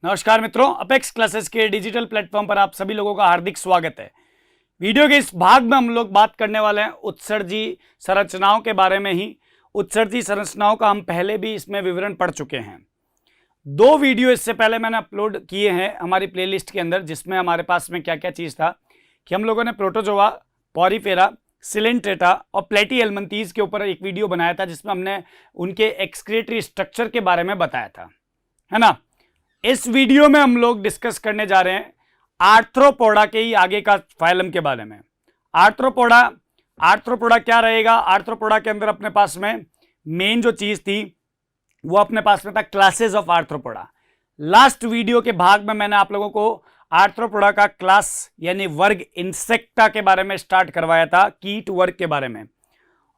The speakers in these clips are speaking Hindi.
नमस्कार मित्रों, अपेक्स क्लासेस के डिजिटल प्लेटफॉर्म पर आप सभी लोगों का हार्दिक स्वागत है। वीडियो के इस भाग में हम लोग बात करने वाले हैं उत्सर्जी संरचनाओं के बारे में ही। उत्सर्जी संरचनाओं का हम पहले भी इसमें विवरण पढ़ चुके हैं। 2 वीडियो इससे पहले मैंने अपलोड किए हैं हमारी प्लेलिस्ट के अंदर, जिसमें हमारे पास में क्या क्या चीज़ था कि हम लोगों ने प्रोटोजोआ, पॉरीफेरा, सिलेंट्रेटा और प्लेटीहेल्मिन्थीज के ऊपर एक वीडियो बनाया था, जिसमें हमने उनके एक्सक्रीटरी स्ट्रक्चर के बारे में बताया था, है ना। इस वीडियो में हम लोग डिस्कस करने जा रहे हैं आर्थ्रोपोडा के ही आगे का फाइलम के बारे में। आर्थ्रोपोडा क्या रहेगा? आर्थ्रोपोडा के अंदर अपने पास में मेन जो चीज थी वो अपने पास में था classes of arthropoda. Last video के भाग में मैंने आप लोगों को आर्थ्रोपोडा का क्लास यानी वर्ग इंसेक्टा के बारे में स्टार्ट करवाया था, कीट वर्ग के बारे में।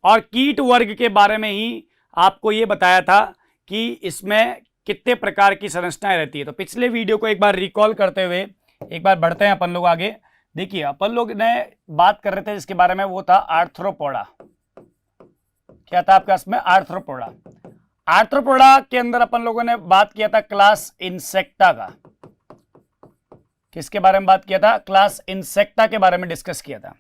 और कीट वर्ग के बारे में ही आपको ये बताया था कि इसमें कितने प्रकार की संरचनाएं रहती है। तो पिछले वीडियो को एक बार रिकॉल करते हुए एक बार बढ़ते हैं अपन लोग आगे। देखिए, अपन लोग ने बात कर रहे थे जिसके बारे में, वो था आर्थ्रोपोडा। क्या था आपके पास में? आर्थ्रोपोडा। आर्थ्रोपोडा के अंदर अपन लोगों ने बात किया था क्लास इंसेक्टा का। किसके बारे में बात किया था? क्लास इंसेक्टा के बारे में डिस्कस किया था।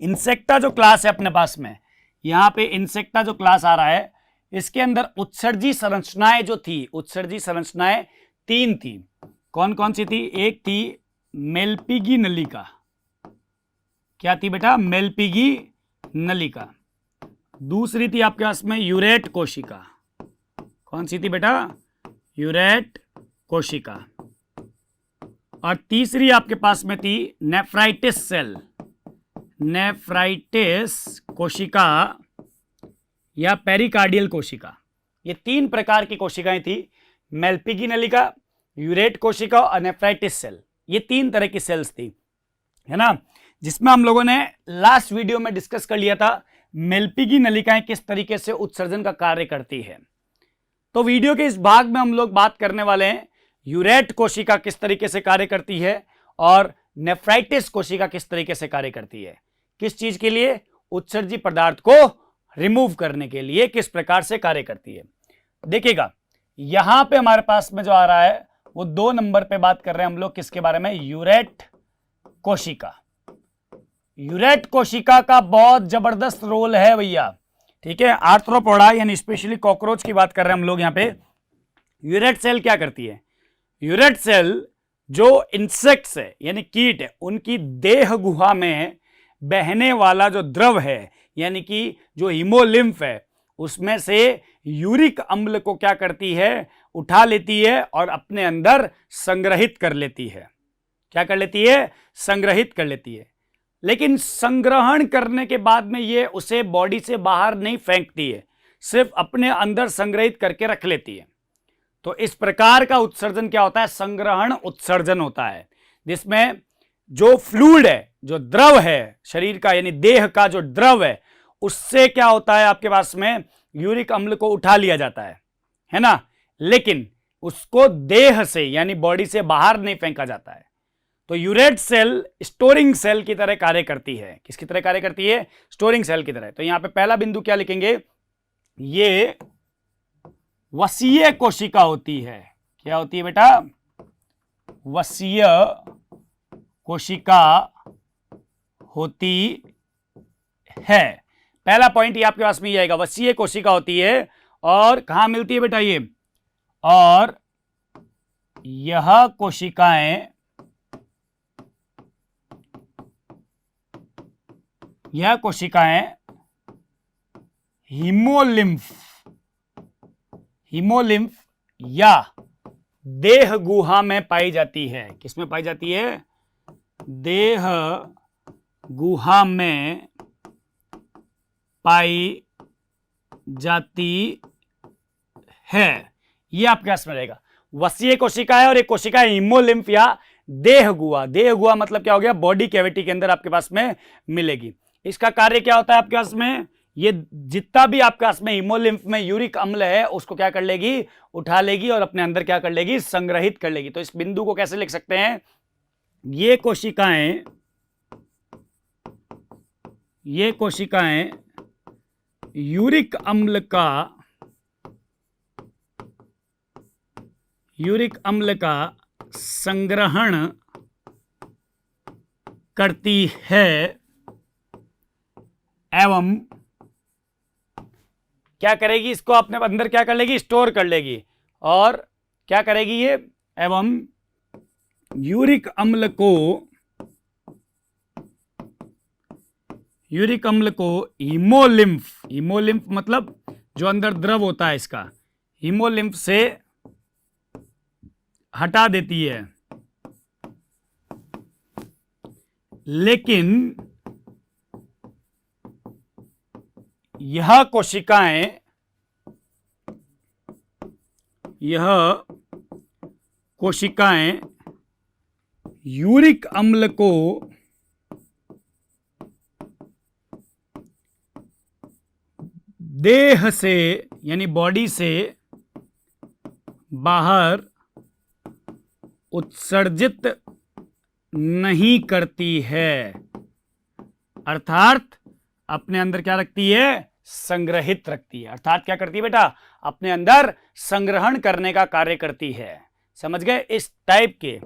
इंसेक्टा जो क्लास है अपने पास में, यहां पे इंसेक्टा जो क्लास आ रहा है, इसके अंदर उत्सर्जी संरचनाएं जो थी, उत्सर्जी संरचनाएं 3 थी। कौन कौन सी थी? एक थी मेलपिगी नलिका। क्या थी बेटा? मेलपिगी नलिका। दूसरी थी आपके पास में यूरेट कोशिका। कौन सी थी बेटा? यूरेट कोशिका। और तीसरी आपके पास में थी नेफ्राइटिस सेल, नेफ्राइटिस कोशिका या पेरिकार्डियल कोशिका। ये 3 प्रकार की कोशिकाएं थी, मेलपिगी नलिका, यूरेट कोशिका और नेफ्राइटिस सेल। ये 3 तरह की सेल्स थी, है ना, जिसमें हम लोगों ने लास्ट वीडियो में डिस्कस कर लिया था मेलपिगी नलिकाएं किस तरीके से उत्सर्जन का कार्य करती है। तो वीडियो के इस भाग में हम लोग बात करने वाले हैं यूरेट कोशिका किस तरीके से कार्य करती है और नेफ्राइटिस कोशिका किस तरीके से कार्य करती है। किस चीज के लिए? उत्सर्जी पदार्थ को रिमूव करने के लिए किस प्रकार से कार्य करती है। देखिएगा, यहां पे हमारे पास में जो आ रहा है वो 2 नंबर पे बात कर रहे हैं हम लोग किसके बारे में? यूरेट कोशिका। यूरेट कोशिका का बहुत जबरदस्त रोल है भैया, ठीक है। आर्थ्रोपोडा यानी स्पेशली कॉकरोच की बात कर रहे हैं हम लोग यहां पे। यूरेट सेल क्या करती है? यूरेट सेल जो इंसेक्ट्स है यानी कीट है, उनकी देह गुहा में बहने वाला जो द्रव है यानी कि जो हीमोलिम्फ है, उसमें से यूरिक अम्ल को क्या करती है? उठा लेती है और अपने अंदर संग्रहित कर लेती है। क्या कर लेती है? संग्रहित कर लेती है। लेकिन संग्रहण करने के बाद में ये उसे बॉडी से बाहर नहीं फेंकती है, सिर्फ अपने अंदर संग्रहित करके रख लेती है। तो इस प्रकार का उत्सर्जन क्या होता है? संग्रहण उत्सर्जन होता है, जिसमें जो फ्लूइड है, जो द्रव है शरीर का यानी देह का जो द्रव है, उससे क्या होता है आपके पास में? यूरिक अम्ल को उठा लिया जाता है ना, लेकिन उसको देह से यानी बॉडी से बाहर नहीं फेंका जाता है। तो यूरेट सेल स्टोरिंग सेल की तरह कार्य करती है। किसकी तरह कार्य करती है? स्टोरिंग सेल की तरह। तो यहां पे पहला बिंदु क्या लिखेंगे? ये वसीय कोशिका होती है। क्या होती है बेटा? वसीय कोशिका होती है। पहला पॉइंट ये आपके पास में ये आएगा, वसीय कोशिका होती है। और कहां मिलती है बेटा ये? और यह कोशिकाएं हीमोलिम्फ या देह गुहा में पाई जाती है। किसमें पाई जाती है? देह गुहा में पाई जाती है। ये आपके पास में रहेगा। वसीय कोशिका है और एक कोशिका है हीमोलिम्फ या देह गुहा। देह गुहा मतलब क्या हो गया? बॉडी कैविटी के अंदर आपके पास में मिलेगी। इसका कार्य क्या होता है आपके पास में? ये जितना भी आपके पास में हीमोलिम्फ में यूरिक अम्ल है उसको क्या कर लेगी? उठा लेगी और अपने अंदर क्या कर लेगी? संग्रहित कर लेगी। तो इस बिंदु को कैसे लिख सकते हैं? ये कोशिकाएं यूरिक अम्ल का यूरिक अम्ल का संग्रहण करती है एवं क्या करेगी, इसको अपने अंदर क्या कर लेगी, स्टोर कर लेगी। और क्या करेगी ये, एवं यूरिक अम्ल को हीमोलिम्फ मतलब जो अंदर द्रव होता है इसका, हीमोलिम्फ से हटा देती है। लेकिन यह कोशिकाएं यूरिक अम्ल को देह से यानी बॉडी से बाहर उत्सर्जित नहीं करती है, अर्थात अपने अंदर क्या रखती है, संग्रहित रखती है। अर्थात क्या करती है बेटा, अपने अंदर संग्रहण करने का कार्य करती है। समझ गए। इस टाइप के,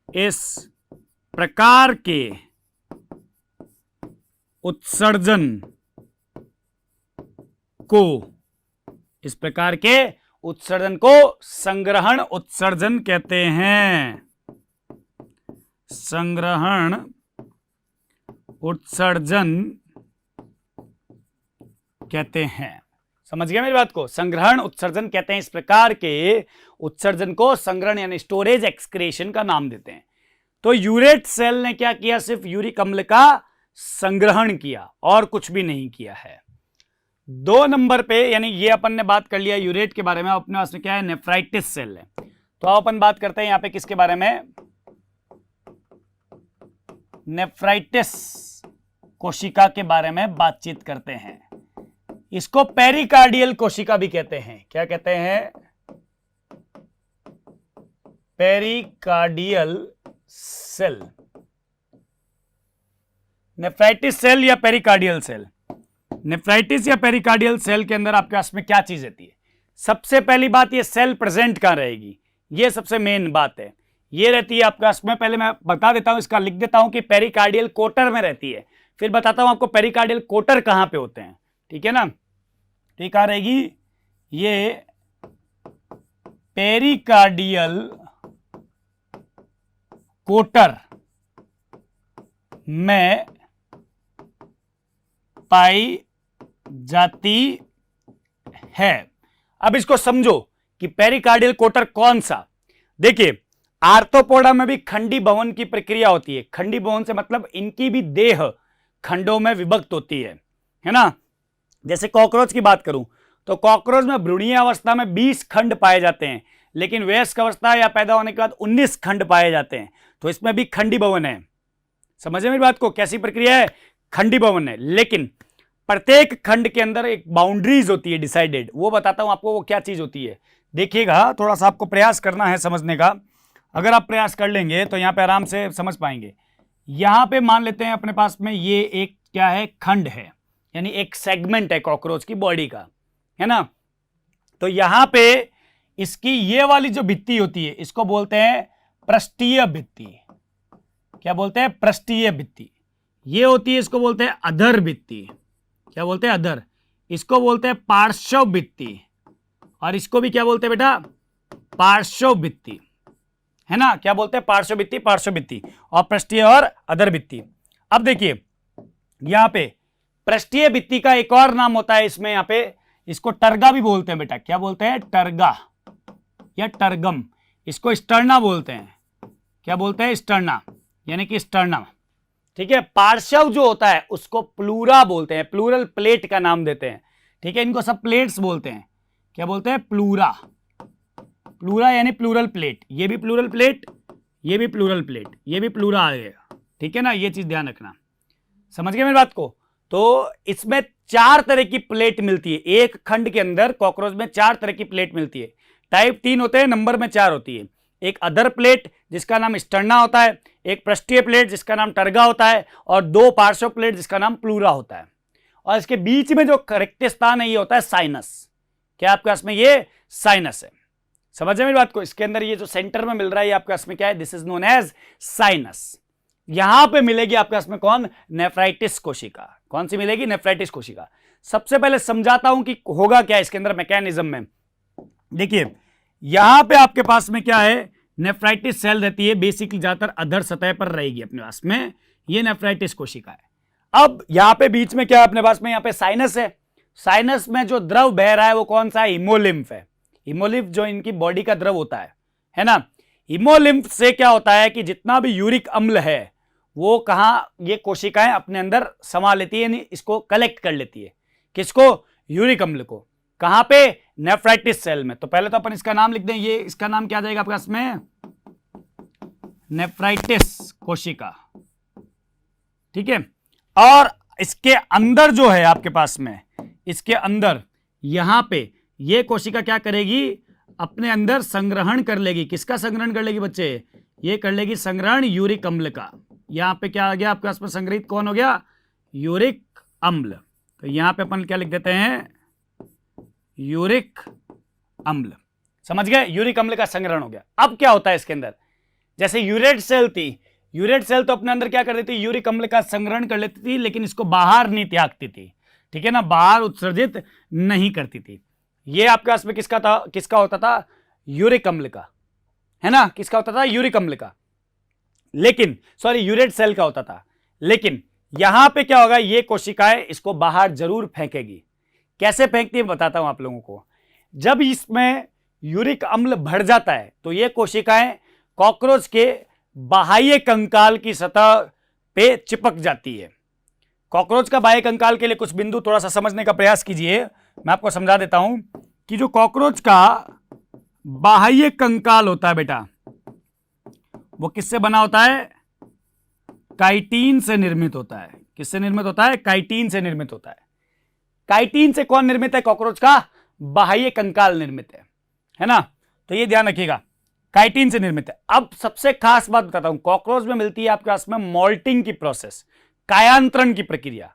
इस प्रकार के उत्सर्जन को संग्रहण उत्सर्जन कहते हैं। संग्रहण उत्सर्जन कहते हैं। समझ गए मेरी बात को, संग्रहण उत्सर्जन कहते हैं। इस प्रकार के उत्सर्जन को संग्रहण यानी स्टोरेज एक्सक्रीशन का नाम देते हैं। तो यूरेट सेल ने क्या किया, सिर्फ यूरिक अम्ल का संग्रहण किया और कुछ भी नहीं किया है। 2 नंबर पे, यानी ये अपन ने बात कर लिया यूरेट के बारे में। अपने पास में क्या है, नेफ्राइटिस सेल है। तो अपन बात करते हैं यहां पे किसके बारे में, नेफ्राइटिस कोशिका के बारे में बातचीत करते हैं। इसको पेरिकार्डियल कोशिका भी कहते हैं। क्या कहते हैं, पेरिकार्डियल सेल। नेफ्राइटिस सेल या पेरिकार्डियल सेल, नेफ्राइटिस या पेरिकार्डियल सेल के अंदर आपके पास में क्या चीज रहती है। सबसे पहली बात, ये सेल प्रेजेंट कहां रहेगी, ये सबसे मेन बात है। ये रहती है आपके पास में, पहले मैं बता देता हूं, इसका लिख देता हूं कि पेरिकार्डियल कोटर में रहती है। फिर बताता हूं आपको पेरिकार्डियल कोटर कहां पे होते हैं, ठीक है ना। ठीक आ रहेगी, ये पेरिकार्डियल कोटर में पाई जाती है। अब इसको समझो कि पेरिकार्डियल कोटर कौन सा। देखिए, आर्थ्रोपोडा में भी खंडी भवन की प्रक्रिया होती है। खंडी भवन से मतलब इनकी भी देह खंडों में विभक्त होती है ना। जैसे कॉकरोच की बात करूं तो कॉकरोच में भ्रूणीय अवस्था में 20 खंड पाए जाते हैं, लेकिन वयस्क अवस्था या पैदा होने के बाद 19 खंड पाए जाते हैं। तो इसमें भी खंडी भवन है। समझे मेरी बात को, कैसी प्रक्रिया है, खंडी भवन है। लेकिन प्रत्येक खंड के अंदर एक बाउंड्रीज होती है डिसाइडेड, वो बताता हूं आपको वो क्या चीज होती है। देखिएगा, थोड़ा सा आपको प्रयास करना है समझने का। अगर आप प्रयास कर लेंगे तो यहां पे आराम से समझ पाएंगे। यहां पे मान लेते हैं अपने पास में ये एक क्या है, खंड है, यानी एक सेगमेंट है कॉकरोच की बॉडी का, है ना। तो यहां पे इसकी ये वाली जो भित्ति होती है इसको बोलते हैं पृष्ठीय भित्ति। क्या बोलते हैं, पृष्ठीय भित्ति। ये होती है, इसको बोलते हैं अधर भित्ति। क्या बोलते हैं, अधर। इसको बोलते हैं पार्श्व भित्ति, और इसको भी क्या बोलते हैं बेटा, पार्श्व भित्ति, है ना। क्या बोलते हैं, पार्श्व भित्ति, पार्श्व भित्ति, और पृष्ठीय और अधर भित्ति। अब देखिए यहां पे पृष्ठीय भित्ति का एक और नाम होता है इसमें, यहां पे इसको टर्गा भी बोलते हैं बेटा। क्या बोलते हैं, टर्गा या टर्गम। इसको स्टर्ना बोलते हैं। क्या बोलते हैं, स्टर्ना, यानी कि स्टर्ना, ठीक है। पार्श्व जो होता है उसको प्लूरा बोलते हैं, प्लूरल प्लेट का नाम देते हैं, ठीक है। इनको सब प्लेट्स बोलते हैं। क्या बोलते हैं, प्लूरा। प्लूरा यानी प्लूरल प्लेट। ये भी प्लूरल प्लेट, ये भी प्लूरल प्लेट, ये भी प्लूरा आ गया, ठीक है ना। ये चीज ध्यान रखना। समझ गए मेरी बात को। तो इसमें 4 तरह की प्लेट मिलती है एक खंड के अंदर। कॉकरोच में 4 तरह की प्लेट मिलती है। टाइप 3 होते हैं, नंबर में 4 होती है। एक अधर प्लेट जिसका नाम स्टर्ना होता है, एक पृष्ठीय प्लेट जिसका नाम टर्गा होता है, और 2 पार्श्व प्लेट जिसका नाम प्लूरा होता है। और इसके बीच में जो रिक्त स्थान है ये होता है साइनस। क्या आपके पास में ये साइनस है। समझ में मेरी बात को? इसके अंदर ये जो सेंटर में मिल रहा है ये आपके पास में क्या है, this is known as sinus. यहां पे मिलेगी आपके पास में कौन, नेफ्राइटिस कोशिका। कौन सी मिलेगी, नेफ्राइटिस कोशिका। सबसे पहले समझाता हूं कि होगा क्या इसके अंदर मैकेनिज्म में। देखिए यहां पे आपके पास में क्या है, नेफ्राइटिस सेल रहती है, बेसिकली ज्यादातर अधर सतह पर रहेगी अपने पास में, ये नेफ्राइटिस कोशिका है। अब यहां पे बीच में क्या है अपने पास में, यहां पे साइनस है। साइनस में जो द्रव बह रहा है वो कौन सा है, हिमोलिम्फ है। हिमोलिम्फ जो इनकी बॉडी का द्रव होता है ना। हिमोलिम्फ से क्या होता है कि जितना भी यूरिक अम्ल है वो कहां, ये कोशिकाएं अपने अंदर समा लेती है, इसको कलेक्ट कर लेती है। किसको, यूरिक अम्ल को। कहां पे, नेफ्राइटिस सेल में। तो पहले तो अपन इसका नाम लिख दें, ये इसका नाम क्या आ जाएगा आपके पास में, नेफ्राइटिस कोशिका। ठीक है। और इसके अंदर जो है आपके पास में, इसके अंदर यहां पे ये कोशिका क्या करेगी, अपने अंदर संग्रहण कर लेगी। किसका संग्रहण कर लेगी बच्चे, ये कर लेगी संग्रहण यूरिक अम्ल का। यहां पे क्या आ गया आपके पास में, संग्रहित कौन हो गया, यूरिक अम्ल। तो यहां पे अपन क्या लिख देते हैं, यूरिक अम्ल। समझ गए, यूरिक अम्ल का संग्रहण हो गया। अब क्या होता है इसके अंदर, जैसे यूरेट सेल थी, यूरेट सेल तो अपने अंदर क्या कर देती, यूरिक अम्ल का संग्रहण कर लेती थी, लेकिन इसको बाहर नहीं त्यागती थी। ठीक है ना, बाहर उत्सर्जित नहीं करती थी। ये आपके पास में किसका था, किसका होता था, यूरिक अम्ल का, है ना, किसका होता था, यूरिक अम्ल का। लेकिन सॉरी, यूरेट सेल का होता था। लेकिन यहां पे क्या होगा, ये कोशिकाएं इसको बाहर जरूर फेंकेगी। कैसे फेंकती है बताता हूं आप लोगों को। जब इसमें यूरिक अम्ल बढ़ जाता है तो ये कोशिकाएं कॉकरोच के बाह्य कंकाल की सतह पे चिपक जाती है। कॉकरोच का बाह्य कंकाल के लिए कुछ बिंदु थोड़ा सा समझने का प्रयास कीजिए। मैं आपको समझा देता हूं कि जो कॉकरोच का बाह्य कंकाल होता है बेटा, वो किससे बना होता है, काइटिन से निर्मित होता है। किससे निर्मित होता है, काइटिन से निर्मित होता है। काइटिन से कौन निर्मित है, कॉकरोच का बाह्य कंकाल निर्मित है ना। तो ये ध्यान रखिएगा, काइटिन से निर्मित है। अब सबसे खास बात बताता हूं, कॉकरोच में मिलती है आपके पास में मोल्टिंग की प्रोसेस, कायांतरण की प्रक्रिया।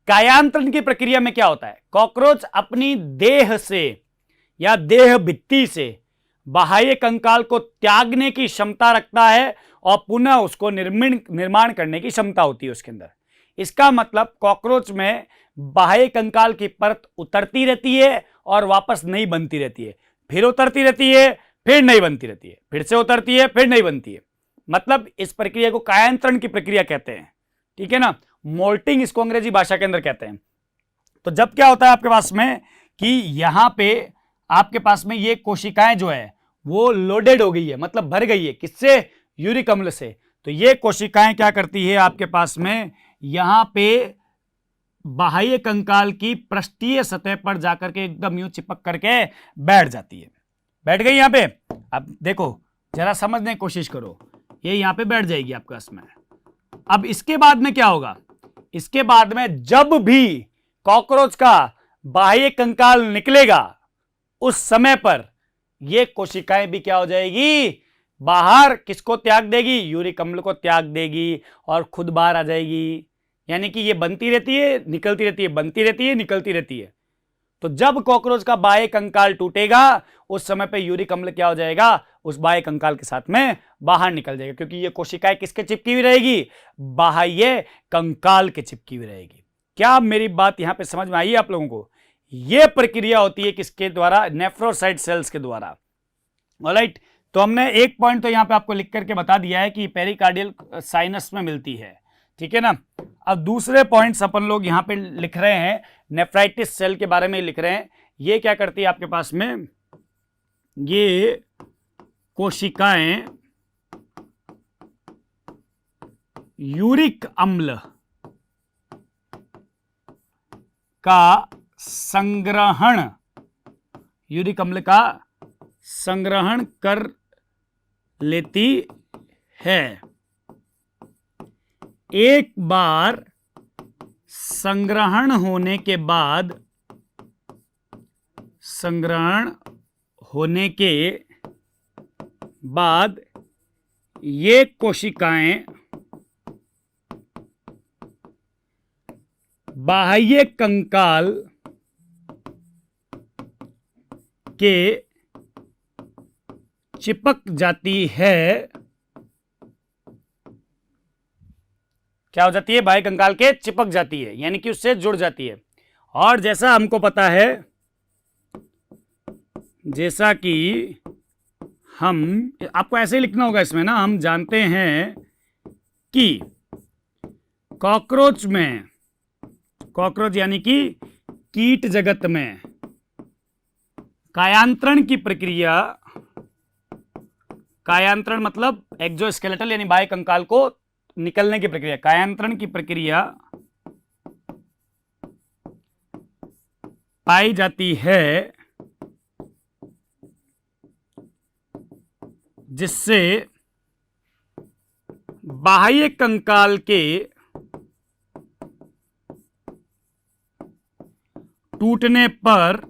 कायांतरण की प्रक्रिया में क्या होता है, कॉकरोच अपनी देह से या देह भित्ति से बाह्य कंकाल को त्यागने की क्षमता रखता है और पुनः उसको निर्माण करने की क्षमता होती है उसके अंदर। इसका मतलब कॉकरोच में बाह्य कंकाल की परत उतरती रहती है और वापस नहीं बनती रहती है, फिर उतरती रहती है, फिर नहीं बनती रहती है, फिर से उतरती है, फिर नहीं बनती है। मतलब इस प्रक्रिया को कायांतरण की प्रक्रिया कहते हैं। ठीक है ना, मोल्टिंग इसको अंग्रेजी भाषा के अंदर कहते हैं। तो जब क्या होता है आपके पास में कि यहां पे आपके पास में ये कोशिकाएं जो है वो लोडेड हो गई है, मतलब भर गई है, किससे, यूरिक अम्ल से। तो ये कोशिकाएं क्या करती है आपके पास में, यहां पे बाह्य कंकाल की पृष्ठीय सतह पर जाकर के एकदम यूं चिपक करके बैठ जाती है। बैठ गई यहां पे। अब देखो जरा समझने की कोशिश करो, ये यहां पे बैठ जाएगी आपके पास में। अब इसके बाद में क्या होगा, इसके बाद में जब भी कॉकरोच का बाह्य कंकाल निकलेगा उस समय पर यह कोशिकाएं भी क्या हो जाएगी, बाहर किसको त्याग देगी, यूरिक अम्ल को त्याग देगी और खुद बाहर आ जाएगी। यानी कि ये बनती रहती है, निकलती रहती है, बनती रहती है, निकलती रहती है। तो जब कॉकरोच का बाह्य कंकाल टूटेगा उस समय पे यूरिक अम्ल क्या हो जाएगा, उस बाह्य कंकाल के साथ में बाहर निकल जाएगा, क्योंकि ये कोशिकाएं किसके चिपकी हुई रहेगी, बाह्य कंकाल के चिपकी हुई रहेगी। क्या मेरी बात यहां पे समझ में आई है आप लोगों को? यह प्रक्रिया होती है किसके द्वारा, नेफ्रोसाइट सेल्स के द्वारा। ऑलराइट, तो हमने एक पॉइंट तो यहां पे आपको लिख करके बता दिया है कि पेरिकार्डियल साइनस में मिलती है। ठीक है ना। अब दूसरे पॉइंट्स अपन लोग यहां पे लिख रहे हैं, नेफ्राइटिस सेल के बारे में लिख रहे हैं। ये क्या करती है आपके पास में, ये कोशिकाएं यूरिक अम्ल का संग्रहण, यूरिक अम्ल का संग्रहण कर लेती है। एक बार संग्रहण होने के बाद, संग्रहण होने के बाद ये कोशिकाएं बाह्य कंकाल के चिपक जाती है, क्या हो जाती है, बाह्य कंकाल के चिपक जाती है, यानी कि उससे जुड़ जाती है। और जैसा हमको पता है, जैसा कि हम, आपको ऐसे ही लिखना होगा इसमें ना, हम जानते हैं कि कॉकरोच में, कॉकरोच यानी कि कीट जगत में कायांतरण की प्रक्रिया, कायांतरण मतलब एक्सोस्केलेटल यानी बाह्य कंकाल को निकलने की प्रक्रिया, कायांतरण की प्रक्रिया पाई जाती है, जिससे बाह्य कंकाल के टूटने पर,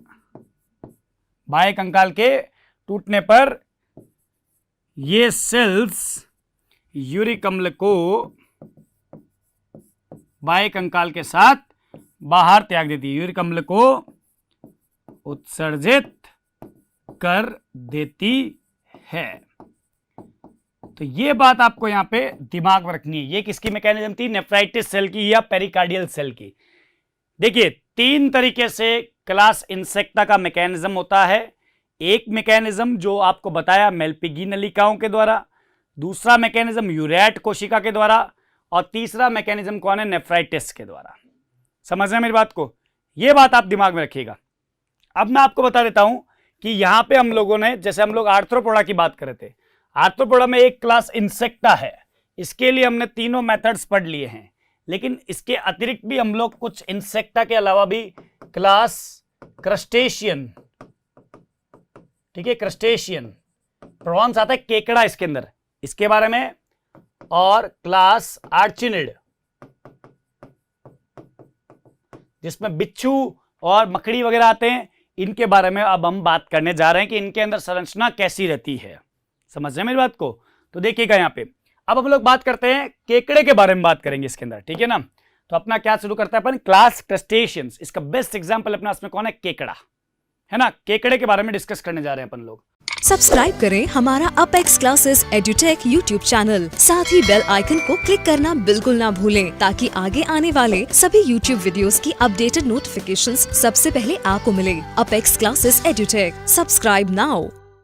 बाह्य कंकाल के टूटने पर ये सेल्स यूरिक अम्ल को बाह्य कंकाल के साथ बाहर त्याग देती है, यूरिक अम्ल को उत्सर्जित कर देती है। तो ये बात आपको यहां पे दिमाग में रखनी है। ये किसकी मैकेनिज्म थी, नेफ्राइटिस सेल की या पेरिकार्डियल सेल की। देखिए 3 तरीके से क्लास इंसेक्टा का मैकेनिज्म होता है। एक मैकेनिज्म जो आपको बताया मेल्पिगी नलिकाओं के द्वारा, दूसरा मैकेनिज्म यूरेट कोशिका के द्वारा, और तीसरा मैकेनिज्म कौन है, नेफ्राइटिस के द्वारा। समझ रहे हैं मेरी बात को, ये बात आप दिमाग में रखिएगा। अब मैं आपको बता देता हूं कि यहां पे हम लोगों ने, जैसे हम लोग आर्थ्रोपोडा की बात कर रहे थे, आर्थ्रोपोडा में एक क्लास इंसेक्टा है, इसके लिए हमने तीनों मेथड्स पढ़ लिए हैं, लेकिन इसके अतिरिक्त भी हम लोग कुछ इंसेक्टा के अलावा भी क्लास क्रस्टेशियन, ठीक है, क्रस्टेशियन, प्रॉन्स आता है केकड़ा इसके अंदर, इसके बारे में, और क्लास आर्चिनिड जिसमें बिच्छू और मकड़ी वगैरह आते हैं, इनके बारे में अब हम बात करने जा रहे हैं कि इनके अंदर संरचना कैसी रहती है। समझ रहे हैं मेरी बात को? तो देखिएगा यहां पे अब हम लोग बात करते हैं केकड़े के बारे में, बात करेंगे इसके अंदर, ठीक है ना। तो अपना क्या शुरू करता है अपन, क्लास क्रस्टेशियंस। इसका बेस्ट एग्जांपल अपना इसमें कौन है, केकड़ा है ना। केकड़े के बारे में डिस्कस करने जा रहे हैं अपन लोग। सब्सक्राइब करें हमारा apex classes edutech YouTube channel, साथ ही बेल आइकन को क्लिक करना बिल्कुल ना भूलें, ताकि आगे आने वाले सभी यूट्यूब वीडियोस की अपडेटेड नोटिफिकेशंस सबसे पहले आपको मिले। Apex classes edutech, subscribe now.